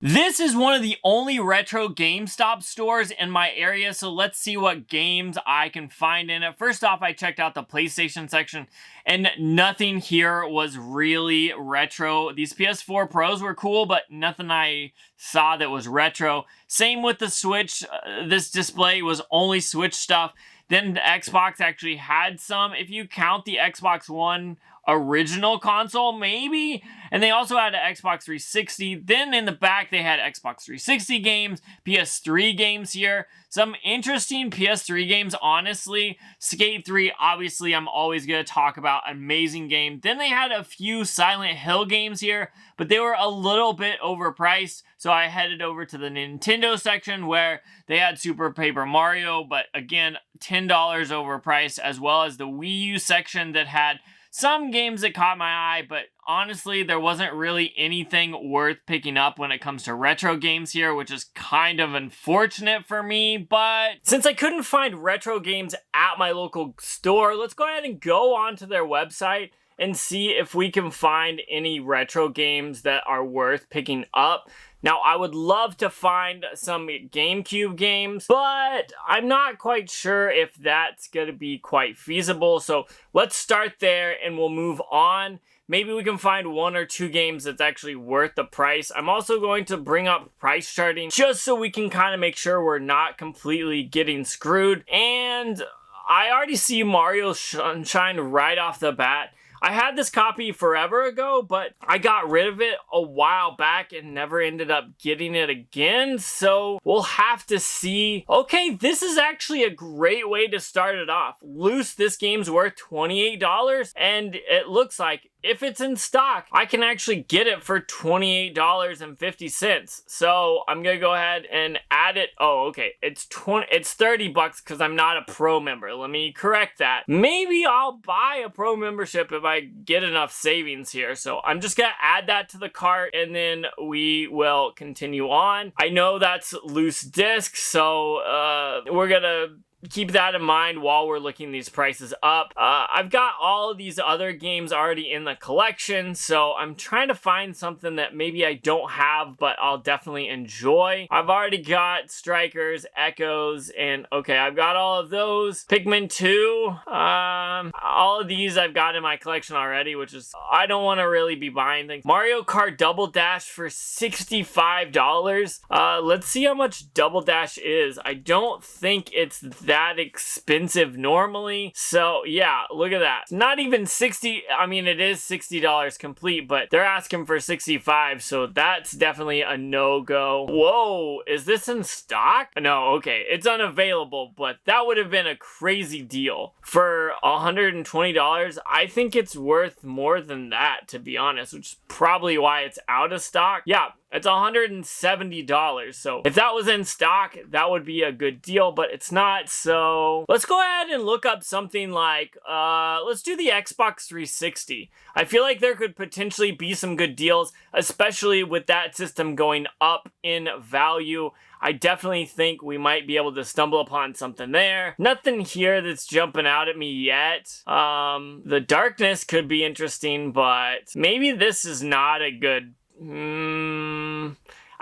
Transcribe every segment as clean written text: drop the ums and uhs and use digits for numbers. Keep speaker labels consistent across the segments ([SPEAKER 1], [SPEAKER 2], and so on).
[SPEAKER 1] This is one of the only retro Gamestop stores in my area, so let's see what games I can find in it. First off, I checked out the PlayStation section, and nothing here was really retro. These PS4 Pros were cool, but nothing I saw that was retro. Same with the Switch. This display was only Switch stuff. Then the Xbox actually had some, if you count the Xbox One original console, maybe. And they also had an Xbox 360. Then in the back, they had Xbox 360 games, PS3 games here. Some interesting PS3 games, honestly. Skate 3, obviously, I'm always going to talk about. Amazing game. Then they had a few Silent Hill games here, but they were a little bit overpriced. So I headed over to the Nintendo section where they had Super Paper Mario, but again, $10 overpriced, as well as the Wii U section that had some games that caught my eye, but honestly, there wasn't really anything worth picking up when it comes to retro games here, which is kind of unfortunate for me. But since I couldn't find retro games at my local store, let's go ahead and go onto their website and see if we can find any retro games that are worth picking up. Now, I would love to find some GameCube games, but I'm not quite sure if that's going to be quite feasible. So let's start there and we'll move on. Maybe we can find one or two games that's actually worth the price. I'm also going to bring up price charting just so we can kind of make sure we're not completely getting screwed. And I already see Mario Sunshine right off the bat. I had this copy forever ago, but I got rid of it a while back and never ended up getting it again. So we'll have to see. Okay, this is actually a great way to start it off. Loose, this game's worth $28, and it looks like if it's in stock, I can actually get it for $28.50. So I'm gonna go ahead and add it. Oh, okay. It's $30 because I'm not a pro member. Let me correct that. Maybe I'll buy a pro membership if I get enough savings here. So I'm just gonna add that to the cart and then we will continue on. I know that's loose disc, so we're gonna keep that in mind while we're looking these prices up. I've got all of these other games already in the collection, so I'm trying to find something that maybe I don't have, but I'll definitely enjoy. I've already got Strikers, Echoes, and okay, I've got all of those. Pikmin 2, all of these I've got in my collection already, which is, I don't want to really be buying things. Mario Kart Double Dash for $65. Let's see how much Double Dash is. I don't think it's that expensive normally. So yeah, look at that. Not even 60. I mean, it is $60 complete, but they're asking for 65. So that's definitely a no-go. Whoa, is this in stock? No, okay, it's unavailable, but that would have been a crazy deal. For $120, I think it's worth more than that, to be honest, which is probably why it's out of stock. Yeah, it's $170. So if that was in stock, that would be a good deal, but it's not. So let's go ahead and look up something like, let's do the Xbox 360. I feel like there could potentially be some good deals, especially with that system going up in value. I definitely think we might be able to stumble upon something there. Nothing here that's jumping out at me yet. The darkness could be interesting, but maybe this is not a good...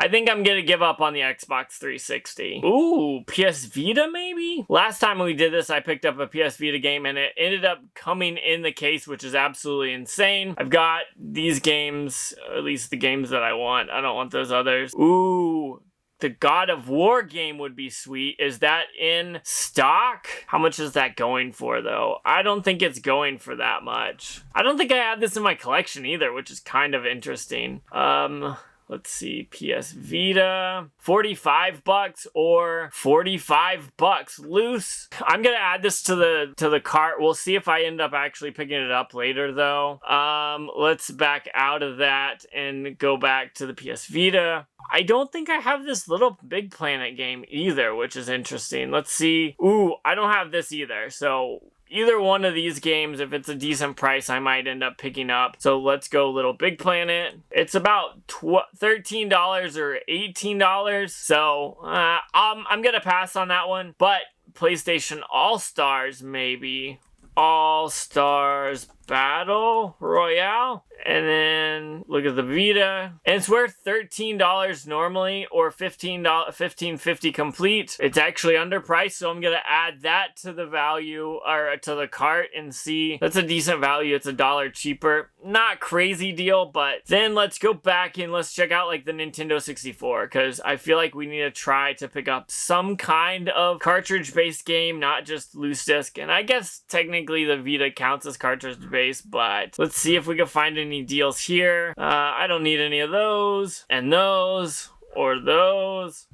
[SPEAKER 1] I think I'm gonna give up on the Xbox 360. Ooh, PS Vita maybe? Last time we did this, I picked up a PS Vita game and it ended up coming in the case, which is absolutely insane. I've got these games, at least the games that I want. I don't want those others. Ooh, the God of War game would be sweet. Is that in stock? How much is that going for, though? I don't think it's going for that much. I don't think I have this in my collection either, which is kind of interesting. Let's see, PS Vita, $45 or $45 loose. I'm gonna add this to the cart. We'll see if I end up actually picking it up later though. Let's back out of that and go back to the PS Vita. I don't think I have this Little Big Planet game either, which is interesting. Let's see. Ooh, I don't have this either, so either one of these games, if it's a decent price, I might end up picking up. So let's go Little Big Planet. It's about $13 or $18. So I'm going to pass on that one. But PlayStation All-Stars, maybe. All-Stars Battle Royale. And then look at the Vita. And it's worth $13 normally, or $15.50 complete. It's actually underpriced, so I'm gonna add that to the value, or to the cart, and see. That's a decent value. It's $1 cheaper. Not crazy deal, but then let's go back and let's check out like the Nintendo 64, because I feel like we need to try to pick up some kind of cartridge-based game, not just loose disc. And I guess technically the Vita counts as cartridge-based, but let's see if we can find any deals here. I don't need any of those, and those, or those.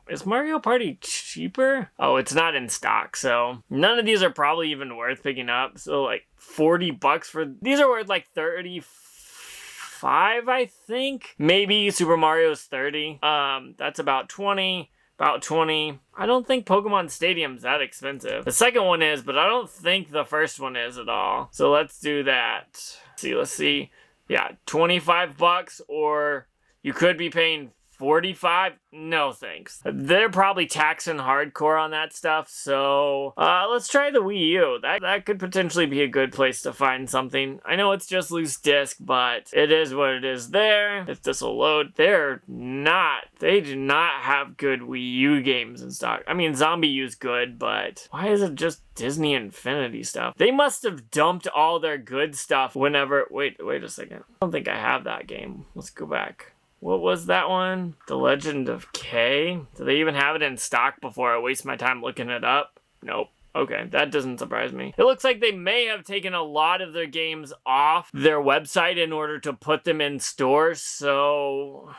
[SPEAKER 1] Is Mario Party cheaper? Oh, it's not in stock, so none of these are probably even worth picking up. So like 40 bucks for these are worth like 35, I think. Maybe Super Mario's 30. That's about 20. About 20. I don't think Pokemon Stadium's that expensive. The second one is, but I don't think the first one is at all. So let's do that. Let's see. Yeah, 25 bucks, or you could be paying 45? No thanks. They're probably taxing hardcore on that stuff, so let's try the Wii U. That could potentially be a good place to find something. I know it's just loose disc, but it is what it is there. If this will load, they do not have good Wii U games in stock. I mean, Zombie U's good, but why is it just Disney Infinity stuff? They must have dumped all their good stuff whenever, wait a second. I don't think I have that game. Let's go back. What was that one? The Legend of K? Do they even have it in stock before I waste my time looking it up? Nope. Okay, that doesn't surprise me. It looks like they may have taken a lot of their games off their website in order to put them in stores, so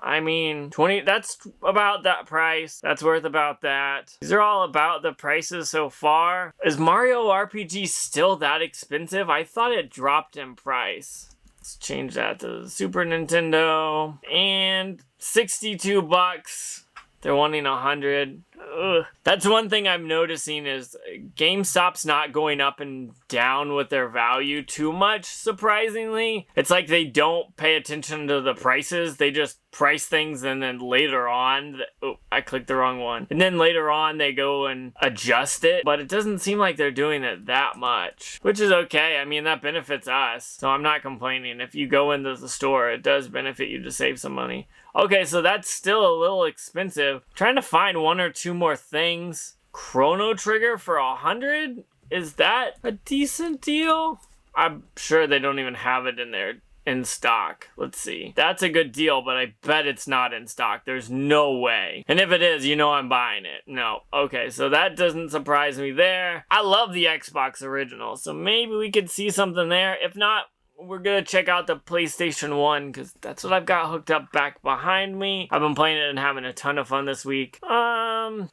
[SPEAKER 1] I mean, 20, that's about that price. That's worth about that. These are all about the prices so far. Is Mario RPG still that expensive? I thought it dropped in price. Let's change that to Super Nintendo. And 62 bucks. They're wanting 100. Ugh. That's one thing I'm noticing is GameStop's not going up and down with their value too much, surprisingly. It's like they don't pay attention to the prices. They just price things and then later on, oh, I clicked the wrong one. And then later on they go and adjust it, but it doesn't seem like they're doing it that much, which is okay. I mean, that benefits us, so I'm not complaining. If you go into the store, it does benefit you to save some money. Okay, so that's still a little expensive. I'm trying to find one or two more things. Chrono Trigger for 100? Is that a decent deal? I'm sure they don't even have it in there in stock. Let's see. That's a good deal, but I bet it's not in stock. There's no way. And if it is, you know I'm buying it. No. Okay, so that doesn't surprise me there. I love the Xbox original, so maybe we could see something there. If not, we're gonna check out the PlayStation 1, because that's what I've got hooked up back behind me. I've been playing it and having a ton of fun this week. I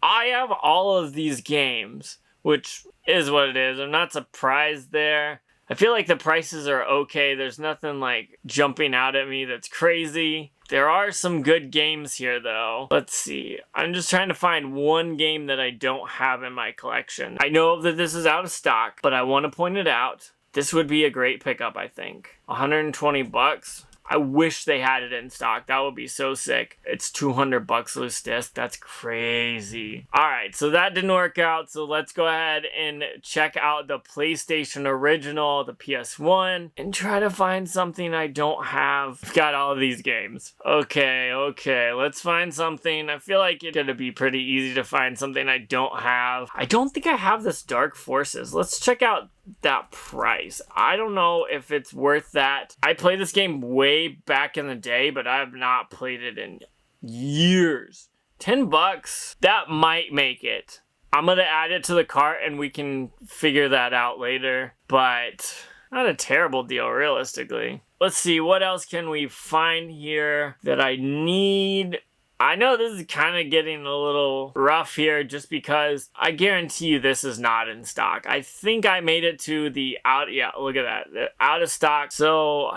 [SPEAKER 1] have all of these games, which is what it is. I'm not surprised there. I feel like the prices are okay. There's nothing like jumping out at me that's crazy. There are some good games here though. Let's see. I'm just trying to find one game that I don't have in my collection. I know that this is out of stock, but I want to point it out. This would be a great pickup, I think. 120 bucks. I wish they had it in stock. That would be so sick. It's 200 bucks loose disc. That's crazy. All right, so that didn't work out. So let's go ahead and check out the PlayStation original, the PS1, and try to find something I don't have. I've got all of these games. Okay, let's find something. I feel like it's gonna be pretty easy to find something I don't have. I don't think I have this Dark Forces. Let's check out that price. I don't know if it's worth that. I played this game way back in the day, but I have not played it in years. 10 bucks, that might make it. I'm gonna add it to the cart and we can figure that out later, but not a terrible deal realistically. Let's see, what else can we find here that I need? I know this is kind of getting a little rough here just because I guarantee you this is not in stock. I think I made it to the look at that, the out of stock. So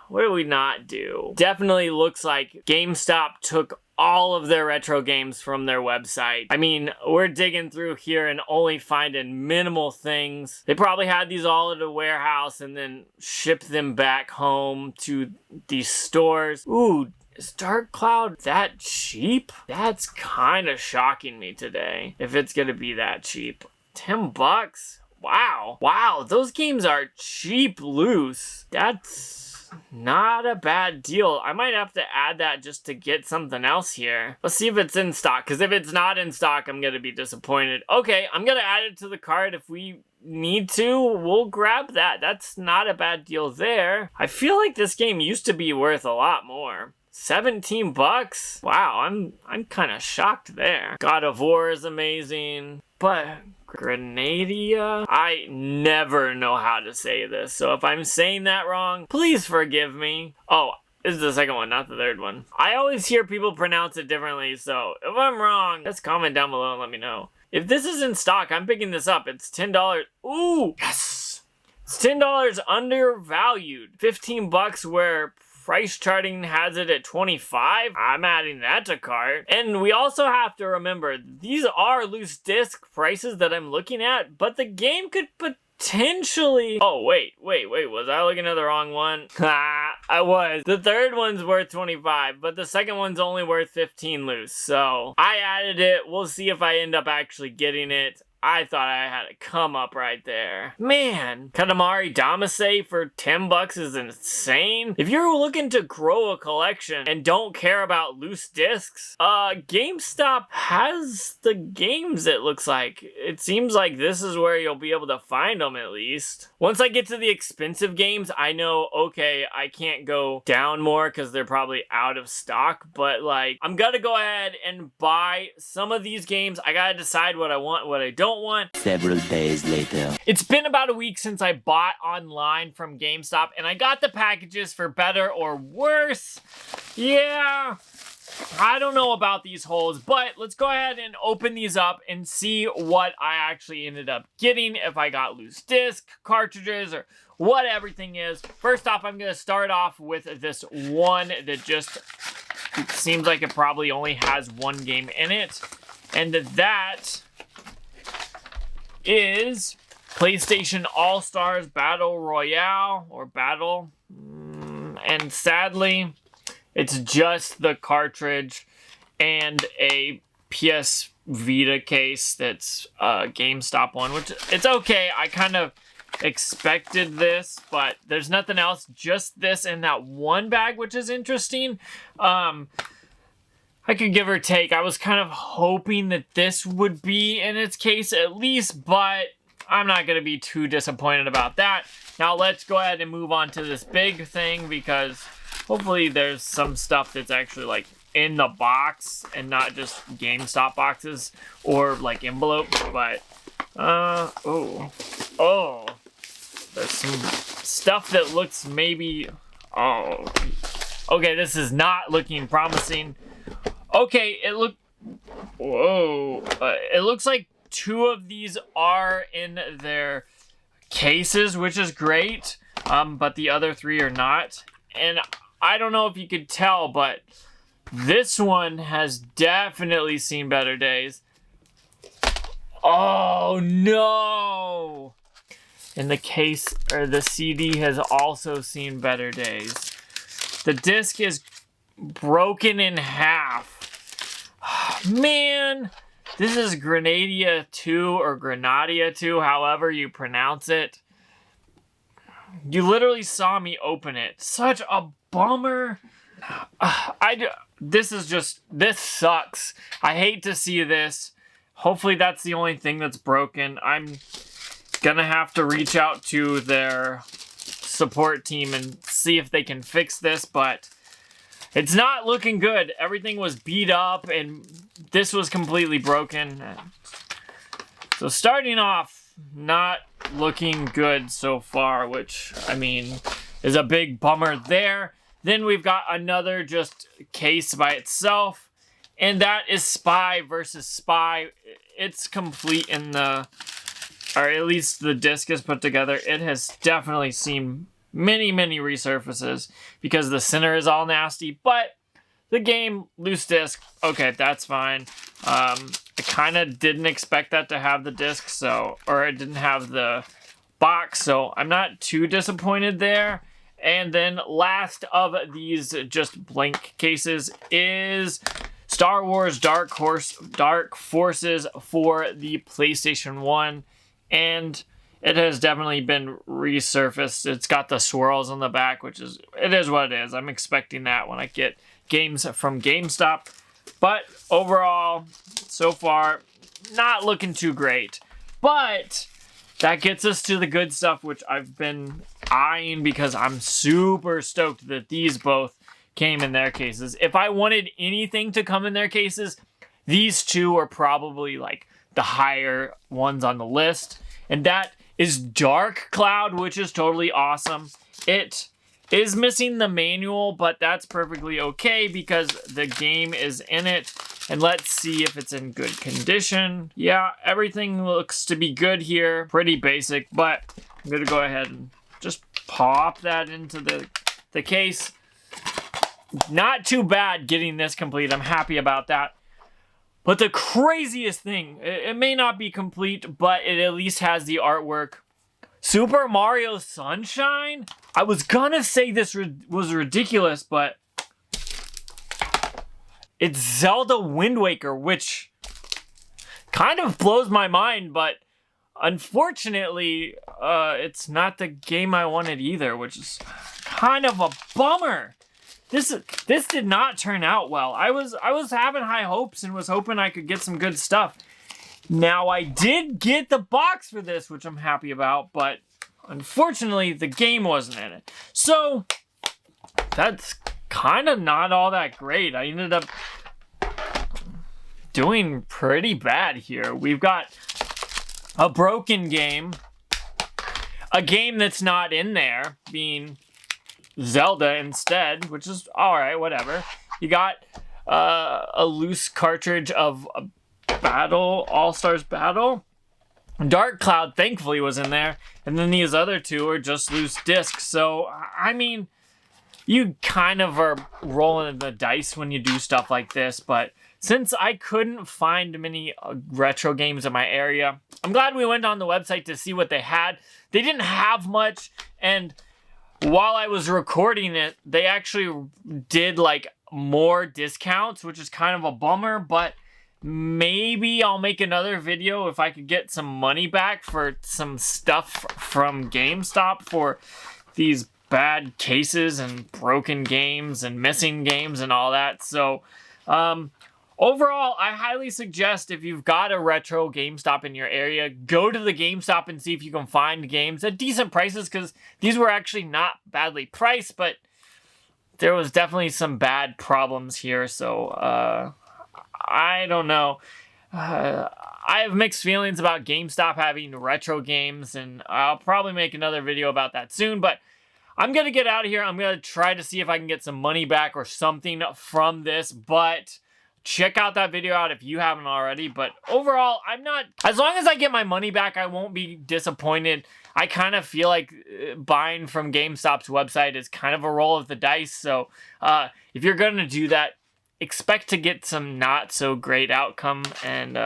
[SPEAKER 1] what do we not do? Definitely looks like GameStop took all of their retro games from their website. I mean, we're digging through here and only finding minimal things. They probably had these all at a warehouse and then shipped them back home to these stores. Ooh, is Dark Cloud that cheap? That's kind of shocking me today, if it's gonna be that cheap. 10 bucks? Wow. Wow, those games are cheap loose. That's not a bad deal. I might have to add that just to get something else here. Let's see if it's in stock, because if it's not in stock, I'm going to be disappointed. Okay, I'm going to add it to the cart. If we need to, we'll grab that. That's not a bad deal there. I feel like this game used to be worth a lot more. 17 bucks? Wow, I'm kind of shocked there. God of War is amazing, but Grenadia? I never know how to say this, so if I'm saying that wrong, please forgive me. Oh, this is the second one, not the third one. I always hear people pronounce it differently, so if I'm wrong, just comment down below and let me know. If this is in stock, I'm picking this up. It's $10. Ooh, yes! It's $10 undervalued. 15 bucks where price charting has it at 25. I'm adding that to cart. And we also have to remember, these are loose disc prices that I'm looking at, but the game could potentially... Oh, wait, was I looking at the wrong one? I was. The third one's worth 25, but the second one's only worth 15 loose, so I added it. We'll see if I end up actually getting it. I thought I had a come up right there. Man, Katamari Damacy for 10 bucks is insane. If you're looking to grow a collection and don't care about loose discs, GameStop has the games, it looks like. It seems like this is where you'll be able to find them at least. Once I get to the expensive games, I know, okay, I can't go down more because they're probably out of stock, but like, I'm gonna go ahead and buy some of these games. I gotta decide what I want, what I don't want.
[SPEAKER 2] Several days later.
[SPEAKER 1] It's been about a week since I bought online from GameStop, and I got the packages for better or worse. Yeah, I don't know about these holes, but let's go ahead and open these up and see what I actually ended up getting, if I got loose disc, cartridges, or what everything is. First off, I'm going to start off with this one that just seems like it probably only has one game in it, and that is PlayStation All-Stars Battle Royale, or Battle, and sadly, it's just the cartridge and a PS Vita case that's a GameStop one, which it's okay. I kind of expected this, but there's nothing else, just this and that one bag, which is interesting. I could give or take. I was kind of hoping that this would be in its case at least, but I'm not going to be too disappointed about that. Now let's go ahead and move on to this big thing, because hopefully there's some stuff that's actually like in the box and not just GameStop boxes or like envelopes, but oh, there's some stuff that looks maybe, oh, okay, this is not looking promising. Okay, it looks like two of these are in their cases, which is great, but the other three are not. And I don't know if you could tell, but this one has definitely seen better days. Oh no! And the case, or the CD, has also seen better days. The disc is broken in half. Man, this is Grenadia 2 or Grenadia 2, however you pronounce it. You literally saw me open it. Such a bummer. This sucks. I hate to see this. Hopefully that's the only thing that's broken. I'm gonna have to reach out to their support team and see if they can fix this, but it's not looking good. Everything was beat up and this was completely broken. So starting off, not looking good so far, which, I mean, is a big bummer there. Then we've got another just case by itself, and that is Spy versus Spy. It's complete in the, or at least the disc is put together. It has definitely seen many resurfaces because the center is all nasty, but the game, loose disc, okay, that's fine. I kind of didn't expect that to have the disc, so, or it didn't have the box, so I'm not too disappointed there. And then last of these just blank cases is Star Wars Dark Forces for the PlayStation 1. And it has definitely been resurfaced. It's got the swirls on the back, which is, it is what it is. I'm expecting that when I get games from GameStop. But overall, so far, not looking too great. But that gets us to the good stuff, which I've been eyeing because I'm super stoked that these both came in their cases. If I wanted anything to come in their cases, these two are probably like the higher ones on the list. And that is Dark Cloud, which is totally awesome. It is missing the manual, but that's perfectly okay because the game is in it. And let's see if it's in good condition. Yeah, everything looks to be good here. Pretty basic, but I'm gonna go ahead and just pop that into the case. Not too bad getting this complete. I'm happy about that. But the craziest thing, it may not be complete, but it at least has the artwork. Super Mario Sunshine? I was gonna say this was ridiculous, but it's Zelda Wind Waker, which kind of blows my mind, but unfortunately, it's not the game I wanted either, which is kind of a bummer. This did not turn out well. I was having high hopes and was hoping I could get some good stuff. Now, I did get the box for this, which I'm happy about, but unfortunately, the game wasn't in it. So, that's kind of not all that great. I ended up doing pretty bad here. We've got a broken game, a game that's not in there, being Zelda instead, which is alright, whatever. You got a loose cartridge of Battle, All-Stars Battle. Dark Cloud, thankfully, was in there. And then these other two are just loose discs. So, I mean, you kind of are rolling the dice when you do stuff like this. But since I couldn't find many retro games in my area, I'm glad we went on the website to see what they had. They didn't have much, and while I was recording it, they actually did like more discounts, which is kind of a bummer, but maybe I'll make another video if I could get some money back for some stuff from GameStop for these bad cases and broken games and missing games and all that. So, overall, I highly suggest if you've got a retro GameStop in your area, go to the GameStop and see if you can find games at decent prices, because these were actually not badly priced, but there was definitely some bad problems here, so I don't know. I have mixed feelings about GameStop having retro games, and I'll probably make another video about that soon, but I'm going to get out of here. I'm going to try to see if I can get some money back or something from this, but check out that video out if you haven't already. But overall, I'm not, as long as I get my money back, I won't be disappointed. I kind of feel like buying from GameStop's website is kind of a roll of the dice. So if you're going to do that, expect to get some not so great outcome and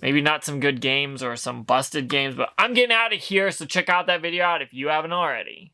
[SPEAKER 1] maybe not some good games or some busted games. But I'm getting out of here, so check out that video out if you haven't already.